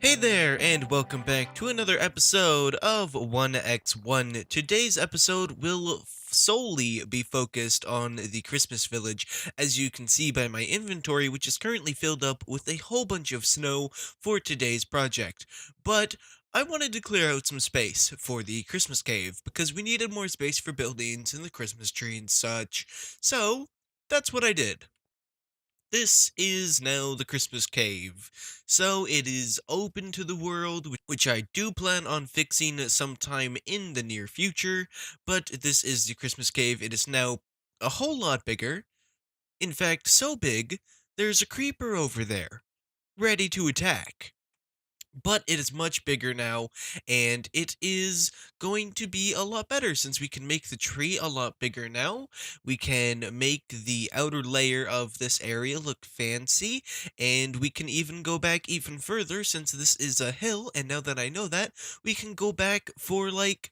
Hey there, and welcome back to another episode of 1x1. Today's episode will solely be focused on the Christmas village, as you can see by my inventory, which is currently filled up with a whole bunch of snow for today's project. But I wanted to clear out some space for the Christmas cave, because we needed more space for buildings and the Christmas tree and such. So, that's what I did. This is now the Christmas Cave, so it is open to the world, which I do plan on fixing sometime in the near future, but this is the Christmas Cave. It is now a whole lot bigger. In fact, so big, there's a creeper over there, ready to attack. But it is much bigger now, and it is going to be a lot better since we can make the tree a lot bigger now. We can make the outer layer of this area look fancy, and we can even go back even further since this is a hill, and now that I know that, we can go back for like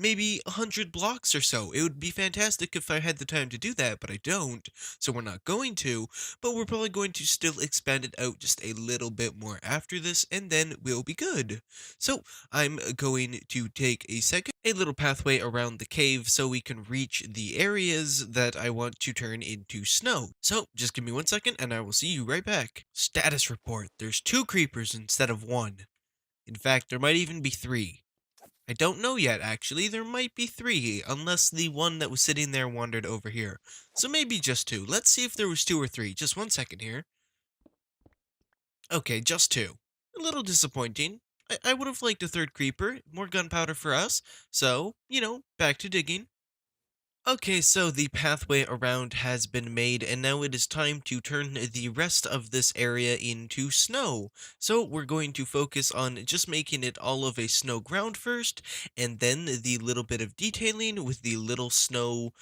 maybe 100 blocks or so. It would be fantastic if I had the time to do that, but I don't, so we're not going to, but we're probably going to still expand it out just a little bit more after this, and then we'll be good. So I'm going to take a little pathway around the cave so we can reach the areas that I want to turn into snow. So just give me 1 second and I will see you right back. Status report. There's 2 creepers instead of 1. In fact, there might even be 3. I don't know yet, actually. There might be 3, unless the one that was sitting there wandered over here. So maybe just 2. Let's see if there was 2 or 3. Just 1 second here. Okay, just 2. A little disappointing. I would have liked a 3rd creeper. More gunpowder for us. So, back to digging. Okay, so the pathway around has been made, and now it is time to turn the rest of this area into snow. So we're going to focus on just making it all of a snow ground first, and then the little bit of detailing with the little snow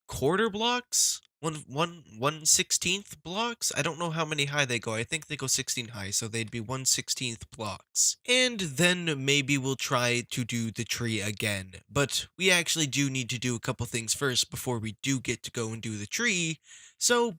quarter blocks. 1/16 blocks. I don't know how many high they go. I think they go 16 high, so they'd be 1/16 blocks. And then maybe we'll try to do the tree again. But we actually do need to do a couple things first before we do get to go and do the tree.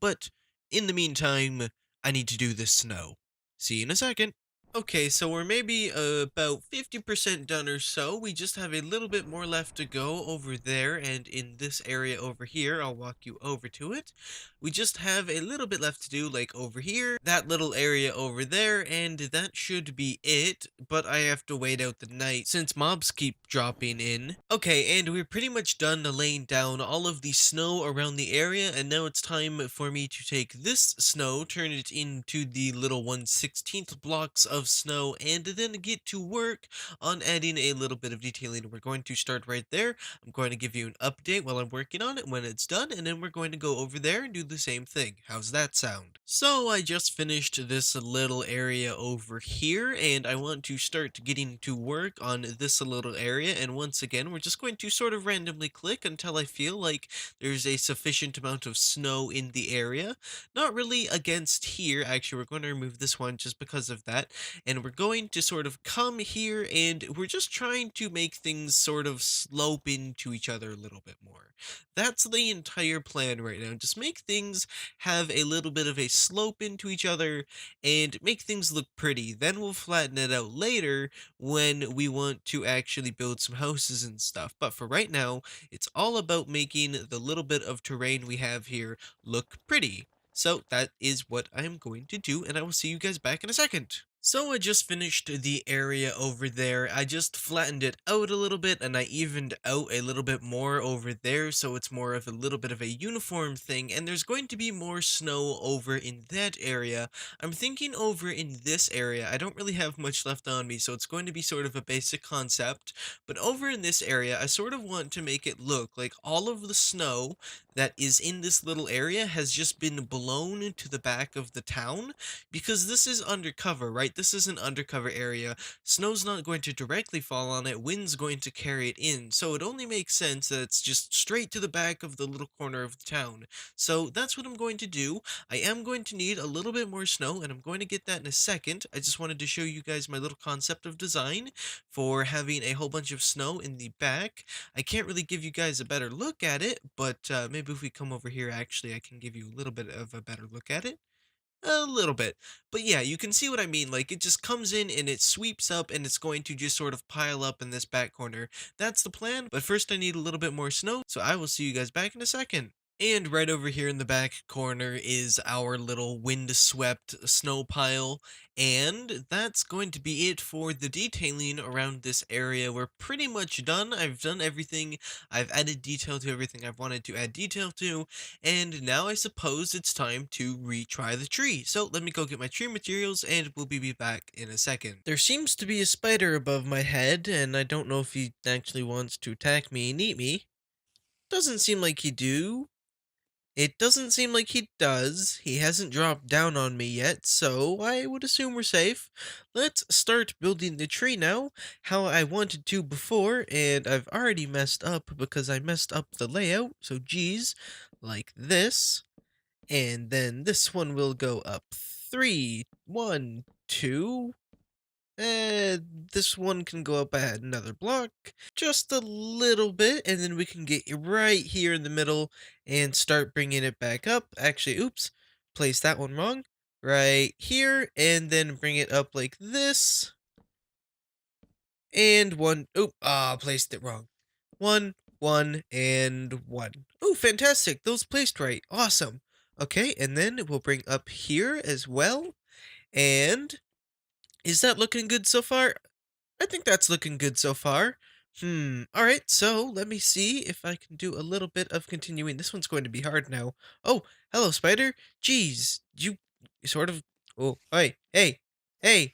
But in the meantime, I need to do this snow. See you in a second. Okay, so we're maybe about 50% done or so. We just have a little bit more left to go over there, and in this area over here, I'll walk you over to it. We just have a little bit left to do, like over here, that little area over there, and that should be it, but I have to wait out the night since mobs keep dropping in. Okay, and we're pretty much done laying down all of the snow around the area, and now it's time for me to take this snow, turn it into the little 1/16 blocks of snow, and then get to work on adding a little bit of detailing. We're going to start right there. I'm going to give you an update while I'm working on it when it's done, and then we're going to go over there and do the same thing. How's that sound? So I just finished this little area over here, and I want to start getting to work on this little area, and once again, we're just going to sort of randomly click until I feel like there's a sufficient amount of snow in the area. Not really against here, actually, we're going to remove this one just because of that, and we're going to sort of come here, and we're just trying to make things sort of slope into each other a little bit more. That's the entire plan right now. Just make things have a little bit of a slope into each other and make things look pretty. Then we'll flatten it out later when we want to actually build some houses and stuff. But for right now, it's all about making the little bit of terrain we have here look pretty. So that is what I'm going to do, and I will see you guys back in a second. So I just finished the area over there. I just flattened it out a little bit, and I evened out a little bit more over there, so it's more of a little bit of a uniform thing, and there's going to be more snow over in that area. I'm thinking over in this area, I don't really have much left on me, so it's going to be sort of a basic concept, but over in this area, I sort of want to make it look like all of the snow that is in this little area has just been blown to the back of the town, because this is undercover, right? This is an undercover area. Snow's not going to directly fall on it, wind's going to carry it in, so it only makes sense that it's just straight to the back of the little corner of the town. So that's what I'm going to do. I am going to need a little bit more snow, and I'm going to get that in a second. I just wanted to show you guys my little concept of design for having a whole bunch of snow in the back. I can't really give you guys a better look at it, but maybe if we come over here, actually, I can give you a little bit of a better look at it. A little bit. But yeah, you can see what I mean. Like, it just comes in and it sweeps up and it's going to just sort of pile up in this back corner. That's the plan. But first, I need a little bit more snow. So I will see you guys back in a second. And right over here in the back corner is our little wind-swept snow pile. And that's going to be it for the detailing around this area. We're pretty much done. I've done everything. I've added detail to everything I've wanted to add detail to. And now I suppose it's time to retry the tree. So let me go get my tree materials and we'll be back in a second. There seems to be a spider above my head, and I don't know if he actually wants to attack me and eat me. Doesn't seem like he do. It doesn't seem like he does. He hasn't dropped down on me yet, so I would assume we're safe. Let's start building the tree now, how I wanted to before, and I've already messed up because I messed up the layout, so geez, like this. And then this one will go up 3, 1, 2. This one can go up another block, just a little bit, and then we can get right here in the middle and start bringing it back up. Actually, oops, placed that one wrong. Right here, and then bring it up like this. And one, placed it wrong. 1, 1, and 1. Oh, fantastic, those placed right. Awesome. Okay, and then we'll bring up here as well. And is that looking good so far? I think that's looking good so far. Alright, so let me see if I can do a little bit of continuing. This one's going to be hard now. Oh, hello, spider. Jeez, you sort of. Oh, hey, hey, hey.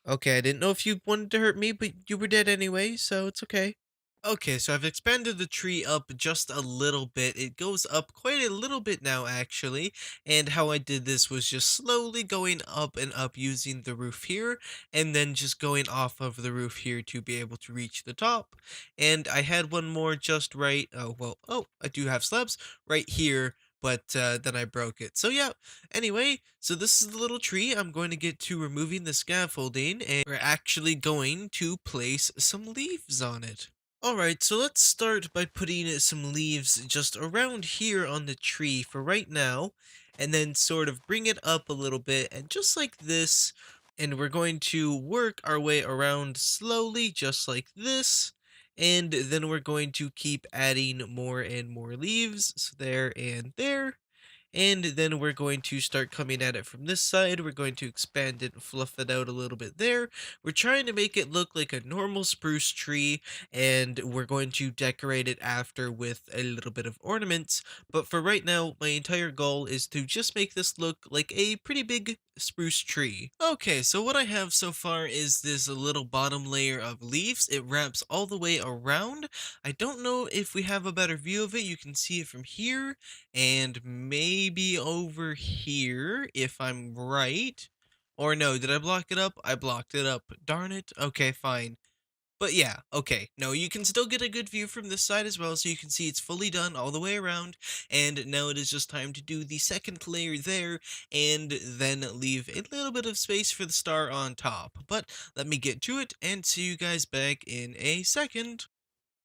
Okay, I didn't know if you wanted to hurt me, but you were dead anyway, so it's okay. Okay, so I've expanded the tree up just a little bit. It goes up quite a little bit now, actually. And how I did this was just slowly going up and up using the roof here, and then just going off of the roof here to be able to reach the top. And I had one more just right. Oh, well, I do have slabs right here. But then I broke it. So yeah, anyway, so this is the little tree. I'm going to get to removing the scaffolding, and we're actually going to place some leaves on it. Alright, so let's start by putting some leaves just around here on the tree for right now, and then sort of bring it up a little bit, and just like this, and we're going to work our way around slowly, just like this, and then we're going to keep adding more and more leaves, so there and there, and then we're going to start coming at it from this side. We're going to expand it and fluff it out a little bit there. We're trying to make it look like a normal spruce tree, and we're going to decorate it after with a little bit of ornaments. But for right now, my entire goal is to just make this look like a pretty big spruce tree. Okay, so what I have so far is this little bottom layer of leaves. It wraps all the way around. I don't know if we have a better view of it. You can see it from here and maybe over here, if I'm right. Or no, did I block it up? I blocked it up. Darn it. Okay, fine. But yeah, okay. No, you can still get a good view from this side as well, so you can see it's fully done all the way around. And now it is just time to do the second layer there, and then leave a little bit of space for the star on top. But let me get to it, and see you guys back in a second.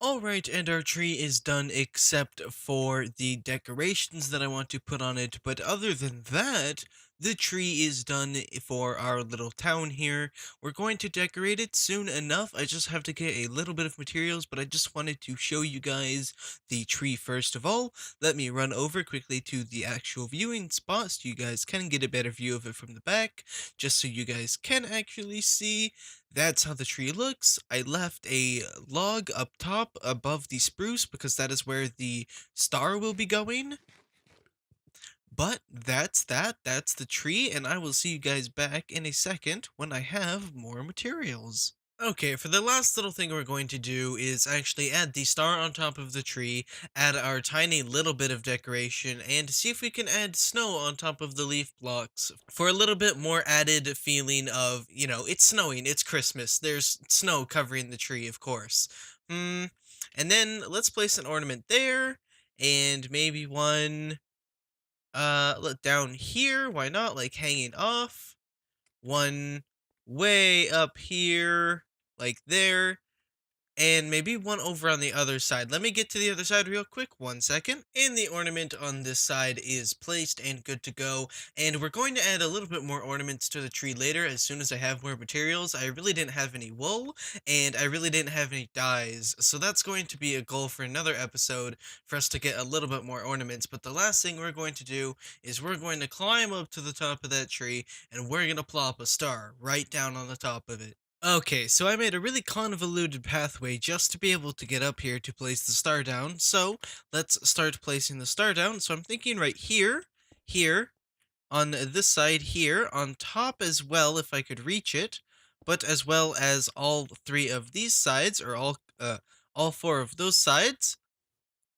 Alright, and our tree is done except for the decorations that I want to put on it, but other than that, the tree is done for our little town here. We're going to decorate it soon enough. I just have to get a little bit of materials, but I just wanted to show you guys the tree first of all. Let me run over quickly to the actual viewing spot so you guys can get a better view of it from the back, just so you guys can actually see. That's how the tree looks. I left a log up top above the spruce because that is where the star will be going. But that's that. That's the tree, and I will see you guys back in a second when I have more materials. Okay, for the last little thing we're going to do is actually add the star on top of the tree, add our tiny little bit of decoration, and see if we can add snow on top of the leaf blocks for a little bit more added feeling of, it's snowing, it's Christmas, there's snow covering the tree, of course. And then let's place an ornament there, and maybe one, down here, why not, like hanging off, one way up here, like there, and maybe one over on the other side. Let me get to the other side real quick. 1 second. And the ornament on this side is placed and good to go. And we're going to add a little bit more ornaments to the tree later as soon as I have more materials. I really didn't have any wool and I really didn't have any dyes. So that's going to be a goal for another episode for us to get a little bit more ornaments. But the last thing we're going to do is we're going to climb up to the top of that tree and we're going to plop a star right down on the top of it. Okay, so I made a really convoluted pathway just to be able to get up here to place the star down. So let's start placing the star down. So I'm thinking right here, here, on this side here, on top as well, if I could reach it, but as well as all three of these sides, or all four of those sides.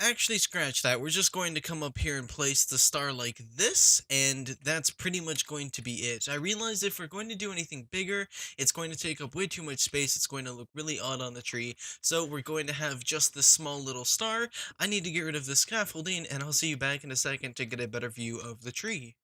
Actually, scratch that. We're just going to come up here and place the star like this, and that's pretty much going to be it. I realize if we're going to do anything bigger, it's going to take up way too much space. It's going to look really odd on the tree. So we're going to have just this small little star. I need to get rid of the scaffolding, and I'll see you back in a second to get a better view of the tree.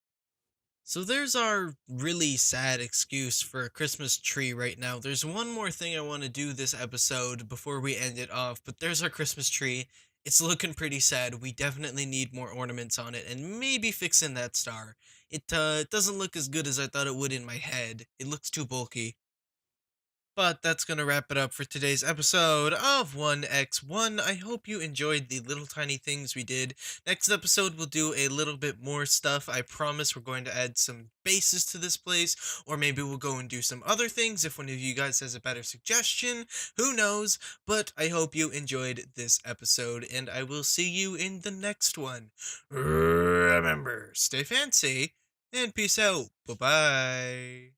So there's our really sad excuse for a Christmas tree right now. There's one more thing I want to do this episode before we end it off, but there's our Christmas tree. It's looking pretty sad. We definitely need more ornaments on it and maybe fix in that star. It doesn't look as good as I thought it would in my head. It looks too bulky. But that's going to wrap it up for today's episode of 1x1. I hope you enjoyed the little tiny things we did. Next episode, we'll do a little bit more stuff. I promise we're going to add some bases to this place, or maybe we'll go and do some other things if one of you guys has a better suggestion. Who knows? But I hope you enjoyed this episode, and I will see you in the next one. Remember, stay fancy, and peace out. Bye bye.